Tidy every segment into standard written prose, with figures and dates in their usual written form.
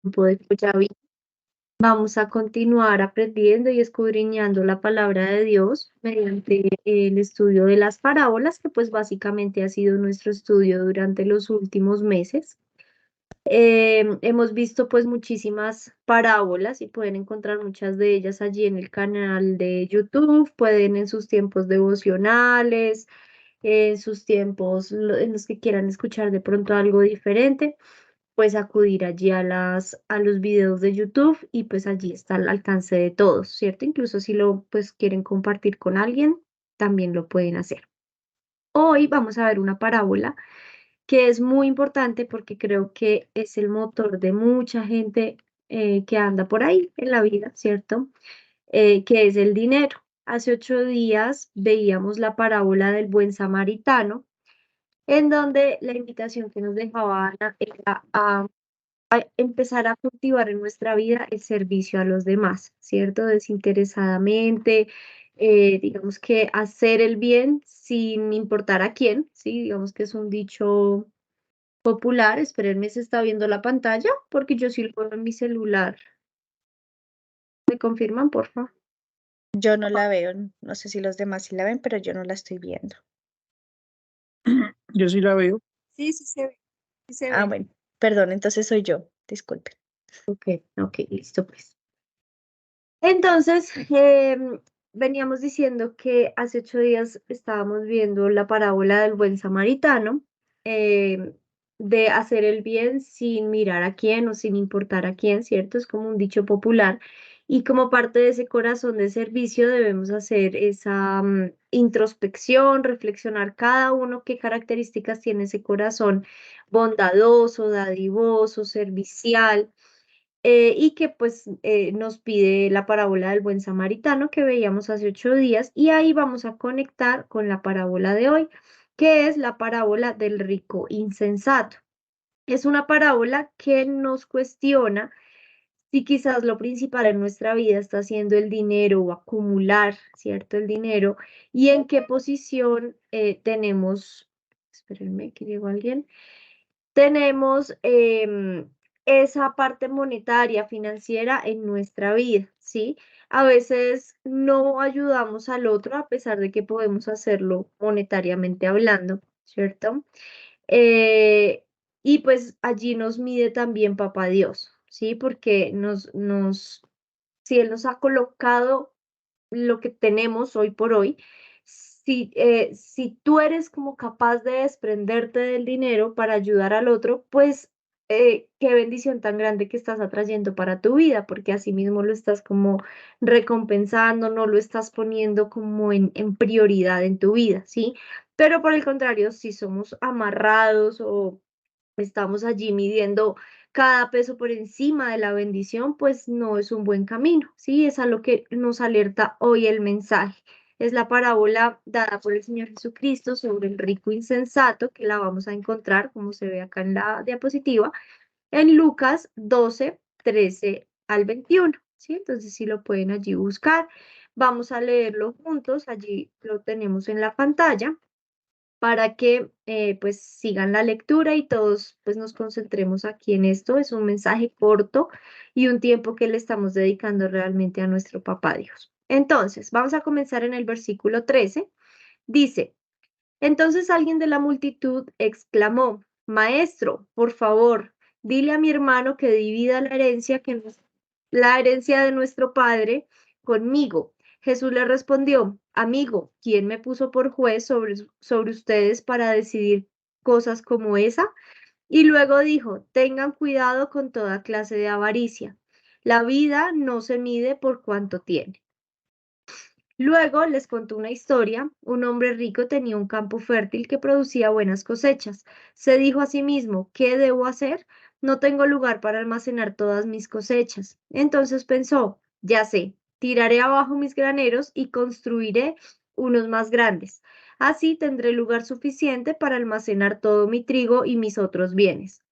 Tiempo de Cuyabi. Vamos a continuar aprendiendo y escudriñando la palabra de Dios mediante el estudio de las parábolas, que pues básicamente ha sido nuestro estudio durante los últimos meses. Hemos visto pues muchísimas parábolas y pueden encontrar muchas de ellas allí en el canal de YouTube, pueden en sus tiempos devocionales, en sus tiempos en los que quieran escuchar de pronto algo diferente, pues acudir allí a los videos de YouTube y pues allí está al alcance de todos, ¿cierto? Incluso si lo pues quieren compartir con alguien, también lo pueden hacer. Hoy vamos a ver una parábola que es muy importante porque creo que es el motor de mucha gente que anda por ahí en la vida, ¿cierto? Que es el dinero. Hace 8 días veíamos la parábola del buen samaritano, en donde la invitación que nos dejaba Ana era a empezar a cultivar en nuestra vida el servicio a los demás, ¿cierto? Desinteresadamente, digamos que hacer el bien sin importar a quién, ¿sí? Digamos que es un dicho popular. Espérenme, ¿se está viendo la pantalla? Porque yo sí lo veo en mi celular. ¿Me confirman, por favor? Yo no la veo, no sé si los demás sí la ven, pero yo no la estoy viendo. Yo sí la veo. Sí, sí se ve, sí se Ah, ve. bueno, perdón, entonces soy yo, disculpen. Ok, ok, listo pues. Entonces, veníamos diciendo que hace 8 días estábamos viendo la parábola del buen samaritano, em, de hacer el bien sin mirar a quién o sin importar a quién, ¿cierto? Es como un dicho popular. Y como parte de ese corazón de servicio debemos hacer esa introspección, reflexionar cada uno qué características tiene ese corazón bondadoso, dadivoso, servicial, y que pues nos pide la parábola del buen samaritano que veíamos hace 8 días, y ahí vamos a conectar con la parábola de hoy, que es la parábola del rico insensato. Es una parábola que nos cuestiona si quizás lo principal en nuestra vida está siendo el dinero o acumular, ¿cierto? El dinero, y en qué posición tenemos, espérenme que llegó alguien, tenemos esa parte monetaria, financiera en nuestra vida, ¿sí? A veces no ayudamos al otro a pesar de que podemos hacerlo monetariamente hablando, ¿cierto? Eh, y pues allí nos mide también Papá Dios, ¿sí? Porque si Él nos ha colocado lo que tenemos hoy por hoy, si tú eres como capaz de desprenderte del dinero para ayudar al otro, pues qué bendición tan grande que estás atrayendo para tu vida, porque así mismo lo estás como recompensando, no lo estás poniendo como en prioridad en tu vida, ¿sí? Pero por el contrario, si somos amarrados o estamos allí midiendo cada peso por encima de la bendición, pues no es un buen camino, ¿sí? Es a lo que nos alerta hoy el mensaje. Es la parábola dada por el Señor Jesucristo sobre el rico insensato, que la vamos a encontrar, como se ve acá en la diapositiva, en Lucas 12, 13 al 21, ¿sí? Entonces, si lo pueden allí buscar, vamos a leerlo juntos, allí lo tenemos en la pantalla para que pues sigan la lectura y todos pues nos concentremos aquí en esto. Es un mensaje corto y un tiempo que le estamos dedicando realmente a nuestro Papá Dios. Entonces, vamos a comenzar en el versículo 13. Dice, entonces alguien de la multitud exclamó, Maestro, por favor, dile a mi hermano que divida la herencia de nuestro padre conmigo. Jesús le respondió, amigo, ¿quién me puso por juez sobre ustedes para decidir cosas como esa? Y luego dijo, tengan cuidado con toda clase de avaricia. La vida no se mide por cuánto tiene. Luego les contó una historia. Un hombre rico tenía un campo fértil que producía buenas cosechas. Se dijo a sí mismo, ¿qué debo hacer? No tengo lugar para almacenar todas mis cosechas. Entonces pensó, ya sé, tiraré abajo mis graneros y construiré unos más grandes. Así tendré lugar suficiente para almacenar todo mi trigo y mis otros bienes.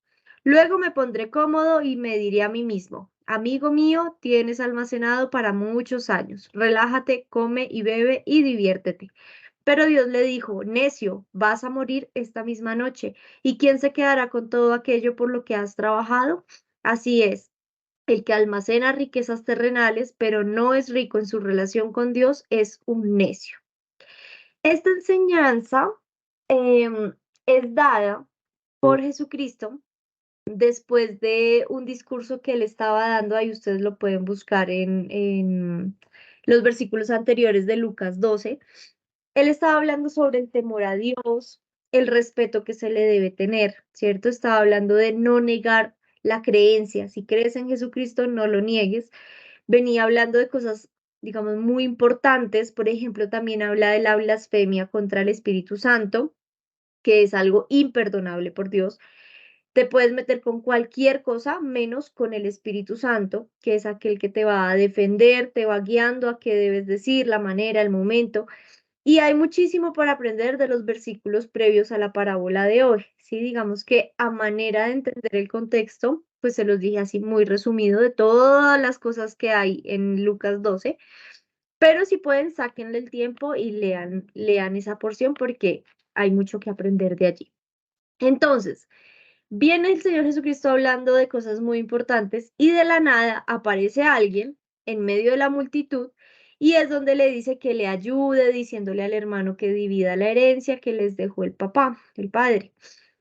Luego me pondré cómodo y me diré a mí mismo, amigo mío, tienes almacenado para muchos años. Relájate, come y bebe y diviértete. Pero Dios le dijo, necio, vas a morir esta misma noche. ¿Y quién se quedará con todo aquello por lo que has trabajado? Así es, El que almacena riquezas terrenales, pero no es rico en su relación con Dios, es un necio. Esta enseñanza es dada por Jesucristo después de un discurso que él estaba dando, ahí ustedes lo pueden buscar en los versículos anteriores de Lucas 12. Él estaba hablando sobre el temor a Dios, el respeto que se le debe tener, ¿cierto? Estaba hablando de no negar la creencia. Si crees en Jesucristo, no lo niegues. Venía hablando de cosas, digamos, muy importantes. Por ejemplo, también habla de la blasfemia contra el Espíritu Santo, que es algo imperdonable por Dios. Te puedes meter con cualquier cosa, menos con el Espíritu Santo, que es aquel que te va a defender, te va guiando a qué debes decir, la manera, el momento. Y hay muchísimo para aprender de los versículos previos a la parábola de hoy. Sí, digamos que a manera de entender el contexto, pues se los dije así muy resumido de todas las cosas que hay en Lucas 12, pero si pueden, sáquenle el tiempo y lean esa porción porque hay mucho que aprender de allí. Entonces, viene el Señor Jesucristo hablando de cosas muy importantes y de la nada aparece alguien en medio de la multitud y es donde le dice que le ayude, diciéndole al hermano que divida la herencia que les dejó el papá, el padre.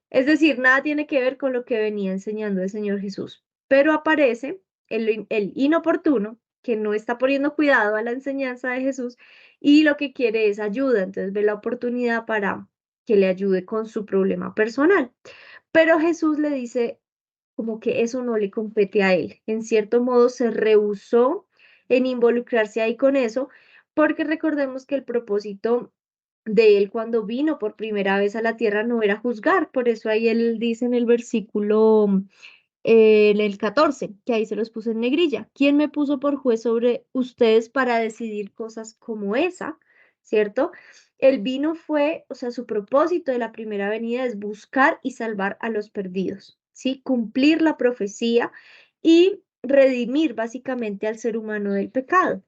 Es decir, nada tiene que ver con lo que venía enseñando el Señor Jesús. Pero aparece el inoportuno que no está poniendo cuidado a la enseñanza de Jesús y lo que quiere es ayuda. Entonces ve la oportunidad para que le ayude con su problema personal. Pero Jesús le dice como que eso no le compete a él. En cierto modo se rehusó en involucrarse ahí con eso, porque recordemos que el propósito de él cuando vino por primera vez a la tierra no era juzgar, por eso ahí él dice en el versículo en el 14, que ahí se los puse en negrilla. ¿Quién me puso por juez sobre ustedes para decidir cosas como esa? ¿Cierto? El vino fue, o sea, su propósito de la primera venida es buscar y salvar a los perdidos, ¿sí? Cumplir la profecía y redimir básicamente al ser humano del pecado.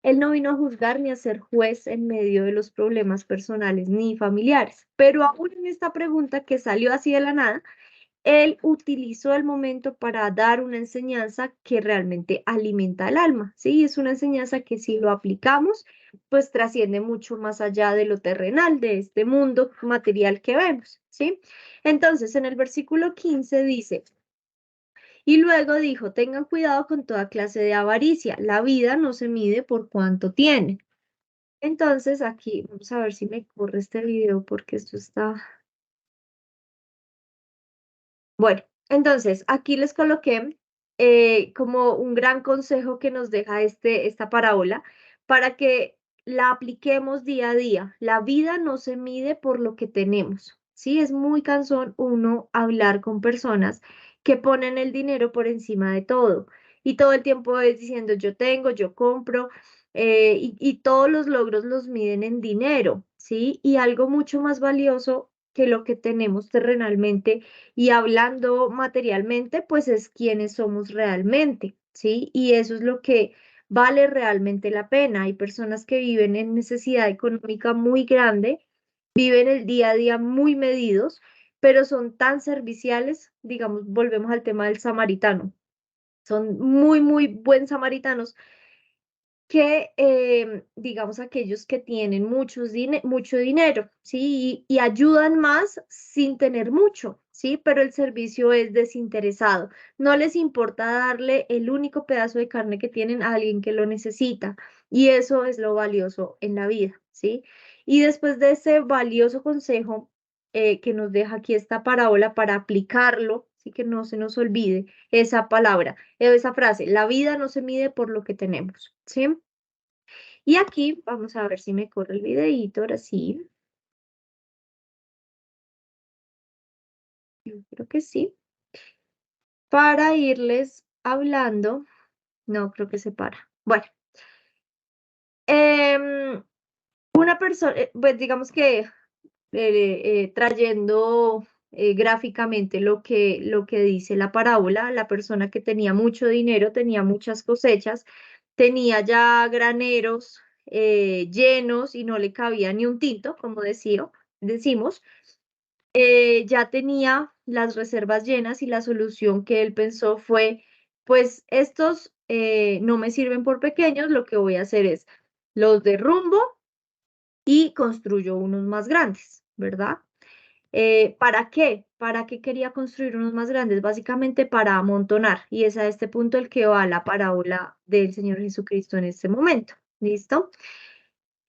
Él no vino a juzgar ni a ser juez en medio de los problemas personales ni familiares, pero aún en esta pregunta que salió así de la nada, él utilizó el momento para dar una enseñanza que realmente alimenta el alma, ¿sí? Es una enseñanza que si lo aplicamos, pues trasciende mucho más allá de lo terrenal, de este mundo material que vemos, ¿sí? Entonces, en el versículo 15 dice, y luego dijo, tengan cuidado con toda clase de avaricia, la vida no se mide por cuánto tiene. Entonces, aquí, vamos a ver si me corre este video porque esto está... Bueno, entonces aquí les coloqué como un gran consejo que nos deja esta parábola para que la apliquemos día a día. La vida no se mide por lo que tenemos, ¿sí? Es muy cansón uno hablar con personas que ponen el dinero por encima de todo y todo el tiempo es diciendo yo tengo, yo compro y todos los logros los miden en dinero, ¿sí? Y algo mucho más valioso que lo que tenemos terrenalmente y hablando materialmente, pues es quienes somos realmente, ¿sí? Y eso es lo que vale realmente la pena. Hay personas que viven en necesidad económica muy grande, viven el día a día muy medidos, pero son tan serviciales, digamos, volvemos al tema del samaritano. Son muy, muy buen samaritanos que, digamos, aquellos que tienen mucho dinero, ¿sí? Y ayudan más sin tener mucho, ¿sí? Pero el servicio es desinteresado. No les importa darle el único pedazo de carne que tienen a alguien que lo necesita. Y eso es lo valioso en la vida, ¿sí? Y después de ese valioso consejo que nos deja aquí esta parábola para aplicarlo, así que no se nos olvide esa palabra, esa frase, la vida no se mide por lo que tenemos, ¿sí? Y aquí vamos a ver si me corre el videíto, ahora sí. Yo creo que sí. Para irles hablando, no creo que se para. Bueno, em, una persona, pues digamos que trayendo gráficamente lo que dice la parábola, la persona que tenía mucho dinero, tenía muchas cosechas, tenía ya graneros llenos y no le cabía ni un tinto, como decimos, ya tenía las reservas llenas y la solución que él pensó fue pues estos no me sirven por pequeños, lo que voy a hacer es los derrumbo y construyo unos más grandes, ¿verdad? ¿Para qué? ¿Para qué quería construir unos más grandes? Básicamente para amontonar, y es a este punto el que va la parábola del Señor Jesucristo en este momento. ¿Listo?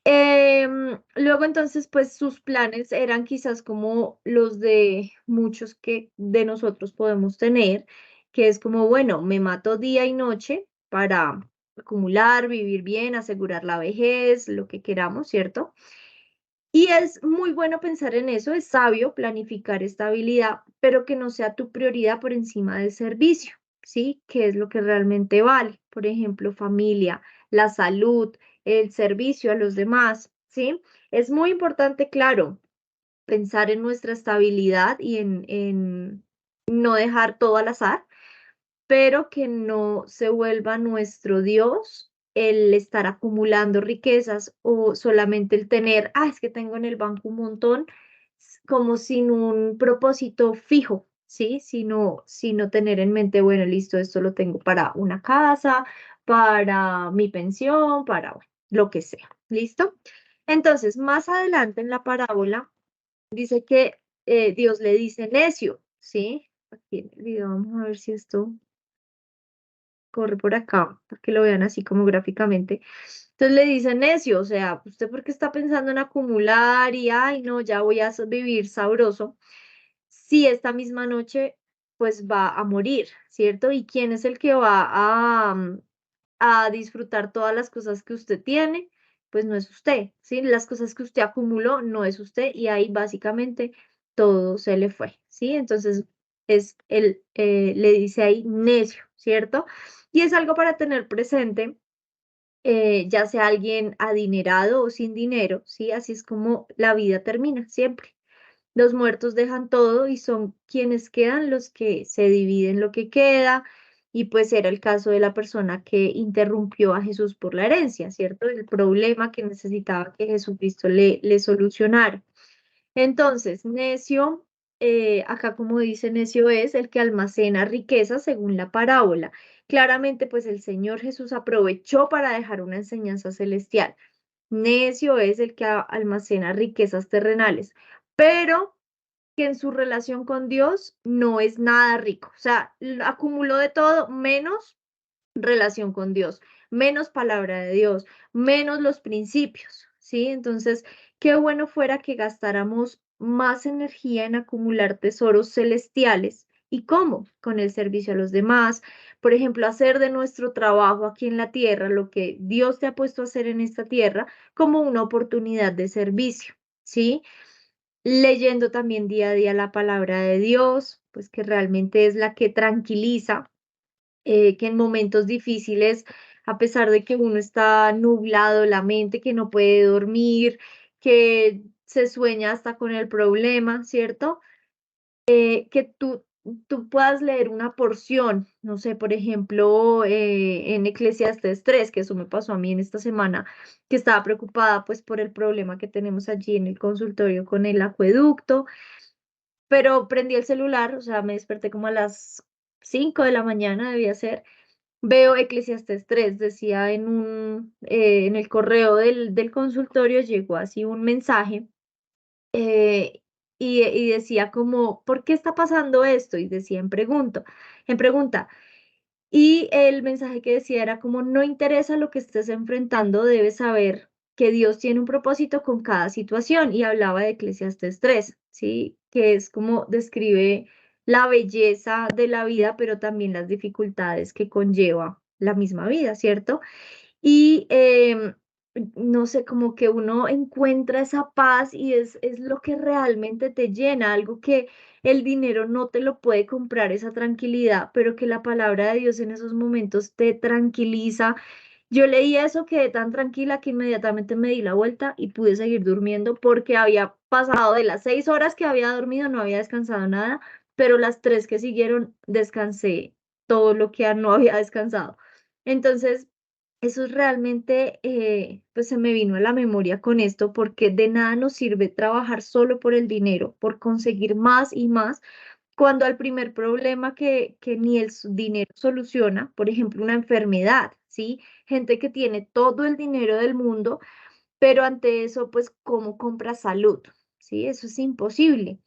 Luego entonces, pues sus planes eran quizás como los de muchos que de nosotros podemos tener, que es como, bueno, me mato día y noche para acumular, vivir bien, asegurar la vejez, lo que queramos, ¿cierto? Y es muy bueno pensar en eso, es sabio planificar estabilidad, pero que no sea tu prioridad por encima del servicio, ¿sí? Que es lo que realmente vale. Por ejemplo, familia, la salud, el servicio a los demás, ¿sí? Es muy importante, claro, pensar en nuestra estabilidad y en no dejar todo al azar, pero que no se vuelva nuestro Dios el estar acumulando riquezas o solamente el tener, es que tengo en el banco un montón, como sin un propósito fijo, ¿sí? Sino tener en mente, bueno, listo, esto lo tengo para una casa, para mi pensión, para bueno, lo que sea, ¿listo? Entonces, más adelante en la parábola, dice que Dios le dice necio, ¿sí? Aquí en el video, vamos a ver si esto corre por acá, para que lo vean así como gráficamente. Entonces le dice necio, o sea, ¿usted por qué está pensando en acumular y, ay, no, ya voy a vivir sabroso? Si esta misma noche, pues va a morir, ¿cierto? ¿Y quién es el que va a disfrutar todas las cosas que usted tiene? Pues no es usted, ¿sí? Las cosas que usted acumuló no es usted y ahí básicamente todo se le fue, ¿sí? Entonces le dice ahí necio, ¿cierto? Y es algo para tener presente, ya sea alguien adinerado o sin dinero, ¿sí? Así es como la vida termina siempre. Los muertos dejan todo y son quienes quedan los que se dividen lo que queda. Y pues era el caso de la persona que interrumpió a Jesús por la herencia, ¿cierto? El problema que necesitaba que Jesucristo le solucionara. Entonces, necio, acá como dice, necio es el que almacena riqueza según la parábola. Claramente, pues el Señor Jesús aprovechó para dejar una enseñanza celestial. Necio es el que almacena riquezas terrenales, pero que en su relación con Dios no es nada rico. O sea, acumuló de todo menos relación con Dios, menos palabra de Dios, menos los principios, ¿sí? Entonces, qué bueno fuera que gastáramos más energía en acumular tesoros celestiales. ¿Y cómo? Con el servicio a los demás. Por ejemplo, hacer de nuestro trabajo aquí en la tierra, lo que Dios te ha puesto a hacer en esta tierra, como una oportunidad de servicio, ¿sí? Leyendo también día a día la palabra de Dios, pues que realmente es la que tranquiliza, que en momentos difíciles, a pesar de que uno está nublado la mente, que no puede dormir, que se sueña hasta con el problema, ¿cierto? Que tú puedas leer una porción, no sé, por ejemplo, en Eclesiastes 3, que eso me pasó a mí en esta semana, que estaba preocupada pues por el problema que tenemos allí en el consultorio con el acueducto, pero prendí el celular, o sea, me desperté como a las 5 de la mañana, debía ser. Veo Eclesiastes 3, decía en el correo del consultorio, llegó así un mensaje, eh, y decía como, ¿por qué está pasando esto? Y decía en pregunta. Y el mensaje que decía era como, no interesa lo que estés enfrentando, debes saber que Dios tiene un propósito con cada situación. Y hablaba de Eclesiastes 3, ¿sí? Que es como describe la belleza de la vida, pero también las dificultades que conlleva la misma vida, ¿cierto? Y no sé, como que uno encuentra esa paz y es lo que realmente te llena, algo que el dinero no te lo puede comprar, esa tranquilidad, pero que la palabra de Dios en esos momentos te tranquiliza. Yo leí eso, quedé tan tranquila que inmediatamente me di la vuelta y pude seguir durmiendo porque había pasado de las 6 horas que había dormido, no había descansado nada, pero las tres que siguieron descansé todo lo que no había descansado. Entonces, eso es realmente, pues se me vino a la memoria con esto, porque de nada nos sirve trabajar solo por el dinero, por conseguir más y más, cuando al primer problema que ni el dinero soluciona, por ejemplo, una enfermedad, ¿sí? Gente que tiene todo el dinero del mundo, pero ante eso, pues, ¿cómo compra salud? ¿Sí? Eso es imposible.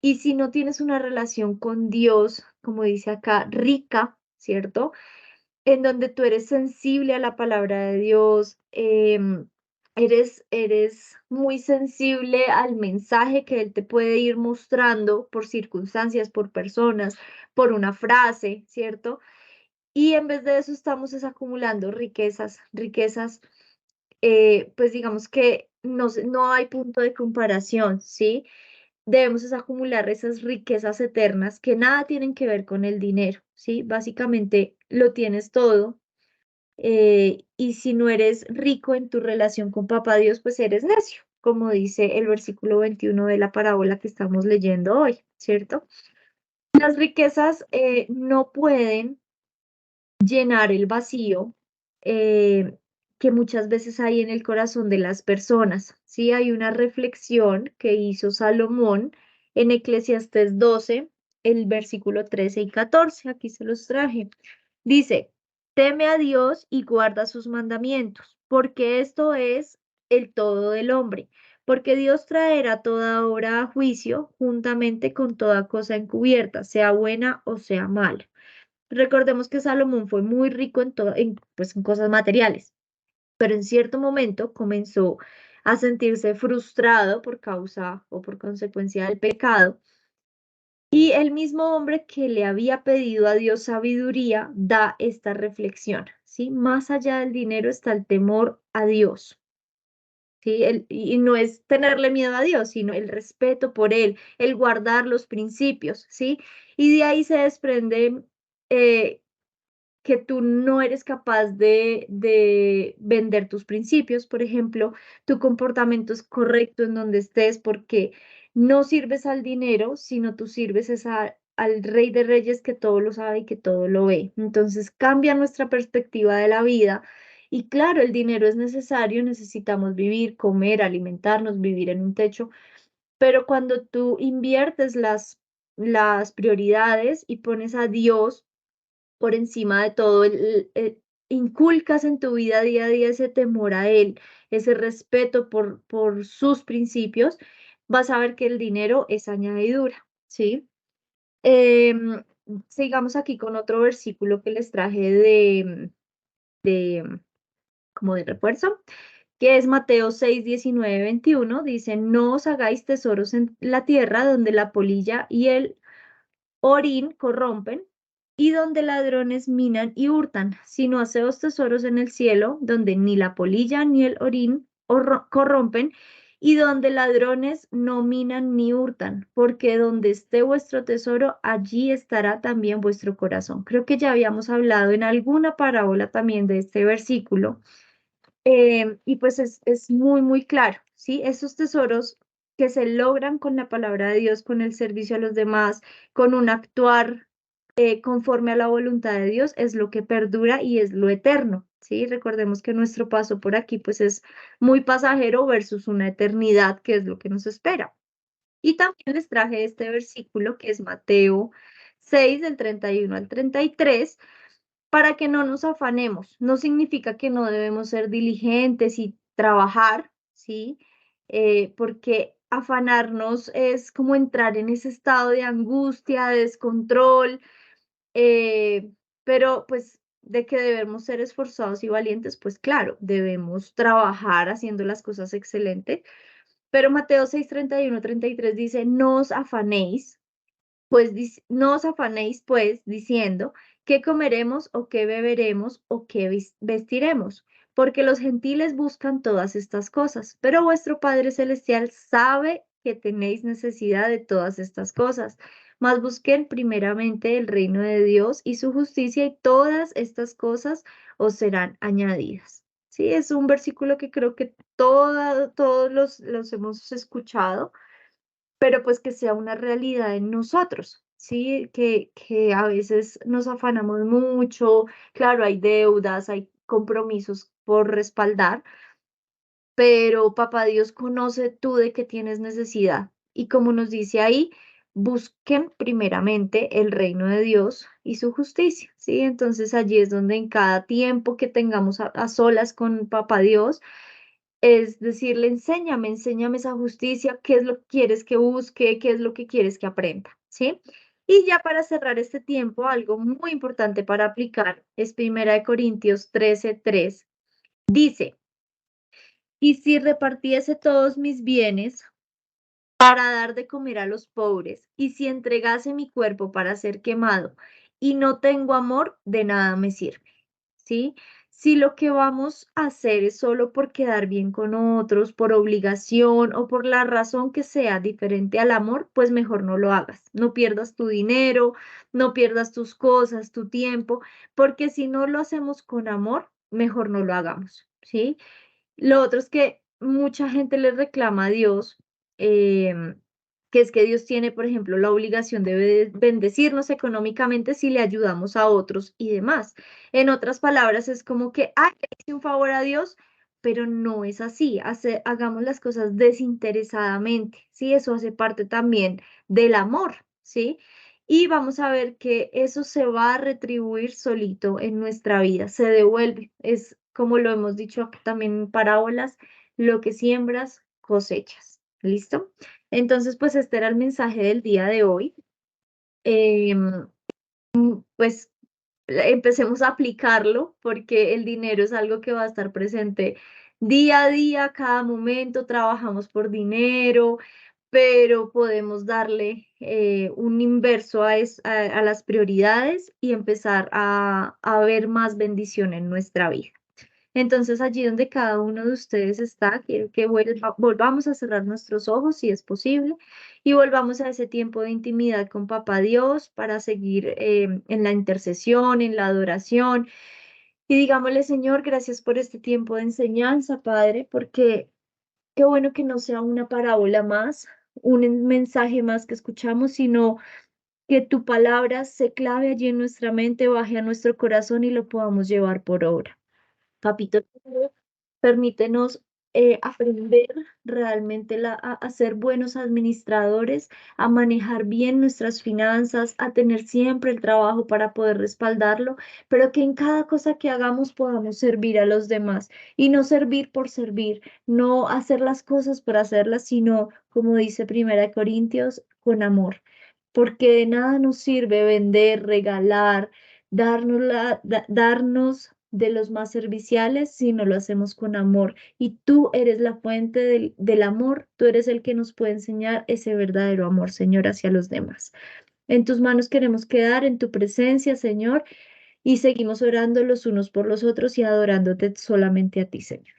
Y si no tienes una relación con Dios, como dice acá, rica, ¿cierto? En donde tú eres sensible a la palabra de Dios, eres muy sensible al mensaje que Él te puede ir mostrando por circunstancias, por personas, por una frase, ¿cierto? Y en vez de eso estamos es acumulando riquezas, riquezas, pues digamos que no hay punto de comparación, ¿sí? Debemos es acumular esas riquezas eternas que nada tienen que ver con el dinero, ¿sí? Básicamente lo tienes todo, y si no eres rico en tu relación con Papá Dios, pues eres necio, como dice el versículo 21 de la parábola que estamos leyendo hoy, ¿cierto? Las riquezas no pueden llenar el vacío eh, que muchas veces hay en el corazón de las personas. Sí, hay una reflexión que hizo Salomón en Eclesiastés 12, el versículo 13 y 14. Aquí se los traje. Dice, teme a Dios y guarda sus mandamientos, porque esto es el todo del hombre. Porque Dios traerá toda obra a juicio juntamente con toda cosa encubierta, sea buena o sea mala. Recordemos que Salomón fue muy rico pues, en cosas materiales, pero en cierto momento comenzó a sentirse frustrado por causa o por consecuencia del pecado. Y el mismo hombre que le había pedido a Dios sabiduría da esta reflexión, ¿sí? Más allá del dinero está el temor a Dios, ¿sí? Y no es tenerle miedo a Dios, sino el respeto por Él, el guardar los principios, ¿sí? Y de ahí se desprende eh, que tú no eres capaz de vender tus principios, por ejemplo, tu comportamiento es correcto en donde estés porque no sirves al dinero, sino tú sirves al Rey de Reyes que todo lo sabe y que todo lo ve. Entonces cambia nuestra perspectiva de la vida. Y claro, el dinero es necesario, necesitamos vivir, comer, alimentarnos, vivir en un techo, pero cuando tú inviertes las prioridades y pones a Dios por encima de todo, inculcas en tu vida día a día ese temor a Él, ese respeto por sus principios, vas a ver que el dinero es añadidura, ¿sí? Em, Sigamos aquí con otro versículo que les traje de como de refuerzo, que es Mateo 6, 19, 21, dice, no os hagáis tesoros en la tierra donde la polilla y el orín corrompen, y donde ladrones minan y hurtan, sino haceos tesoros en el cielo, donde ni la polilla ni el orín corrompen, y donde ladrones no minan ni hurtan, porque donde esté vuestro tesoro, allí estará también vuestro corazón. Creo que ya habíamos hablado en alguna parábola también de este versículo, y pues es muy, muy claro, ¿sí? Esos tesoros que se logran con la palabra de Dios, con el servicio a los demás, con un actuar conforme a la voluntad de Dios, es lo que perdura y es lo eterno, ¿sí? Recordemos que nuestro paso por aquí, pues es muy pasajero versus una eternidad, que es lo que nos espera. Y también les traje este versículo que es Mateo 6, del 31 al 33 para que no nos afanemos. No significa que no debemos ser diligentes y trabajar, ¿sí? Porque afanarnos es como entrar en ese estado de angustia, de descontrol, eh, pero pues de que debemos ser esforzados y valientes, pues claro, debemos trabajar haciendo las cosas excelentes. Pero Mateo 6, 31, 33 dice, no os afanéis pues no os afanéis, pues, diciendo, ¿qué comeremos o qué beberemos o qué vestiremos? Porque los gentiles buscan todas estas cosas, pero vuestro Padre Celestial sabe que tenéis necesidad de todas estas cosas. Mas busquen primeramente el reino de Dios y su justicia y todas estas cosas os serán añadidas. Sí, es un versículo que creo que todos los hemos escuchado, pero pues que sea una realidad en nosotros, ¿sí? Que a veces nos afanamos mucho, claro, hay deudas, hay compromisos por respaldar, pero Papá Dios conoce tú de qué tienes necesidad. Y como nos dice ahí, busquen primeramente el reino de Dios y su justicia, ¿sí? Entonces allí es donde en cada tiempo que tengamos a solas con Papá Dios, es decirle, enséñame, enséñame esa justicia, qué es lo que quieres que busque, qué es lo que quieres que aprenda, ¿sí? Y ya para cerrar este tiempo, algo muy importante para aplicar es 1 Corintios 13:3. Dice, y si repartiese todos mis bienes para dar de comer a los pobres, y si entregase mi cuerpo para ser quemado y no tengo amor, de nada me sirve, ¿sí? Si lo que vamos a hacer es solo por quedar bien con otros, por obligación o por la razón que sea diferente al amor, pues mejor no lo hagas. No pierdas tu dinero, no pierdas tus cosas, tu tiempo, porque si no lo hacemos con amor, mejor no lo hagamos, ¿sí? Lo otro es que mucha gente le reclama a Dios, que es que Dios tiene, por ejemplo, la obligación de bendecirnos económicamente si le ayudamos a otros y demás. En otras palabras, es como que, le hice un favor a Dios, pero no es así. Hagamos las cosas desinteresadamente, ¿sí? Eso hace parte también del amor, ¿sí? Y vamos a ver que eso se va a retribuir solito en nuestra vida, se devuelve. Es como lo hemos dicho aquí también en parábolas, lo que siembras, cosechas. ¿Listo? Entonces, pues este era el mensaje del día de hoy. Em, pues empecemos a aplicarlo porque el dinero es algo que va a estar presente día a día, cada momento, trabajamos por dinero, pero podemos darle un inverso a las prioridades y empezar a ver más bendición en nuestra vida. Entonces, allí donde cada uno de ustedes está, quiero que volvamos a cerrar nuestros ojos, si es posible, y volvamos a ese tiempo de intimidad con Papá Dios para seguir en la intercesión, en la adoración. Y digámosle, Señor, gracias por este tiempo de enseñanza, Padre, porque qué bueno que no sea una parábola más, un mensaje más que escuchamos, sino que tu palabra se clave allí en nuestra mente, baje a nuestro corazón y lo podamos llevar por obra. Papito, permítenos aprender realmente a ser buenos administradores, a manejar bien nuestras finanzas, a tener siempre el trabajo para poder respaldarlo, pero que en cada cosa que hagamos podamos servir a los demás y no servir por servir, no hacer las cosas por hacerlas, sino, como dice 1 Corintios, con amor. Porque de nada nos sirve vender, regalar, darnos de los más serviciales si no lo hacemos con amor. Y tú eres la fuente del amor, tú eres el que nos puede enseñar ese verdadero amor, Señor, hacia los demás. En tus manos queremos quedar, en tu presencia, Señor, y seguimos orando los unos por los otros y adorándote solamente a ti, Señor.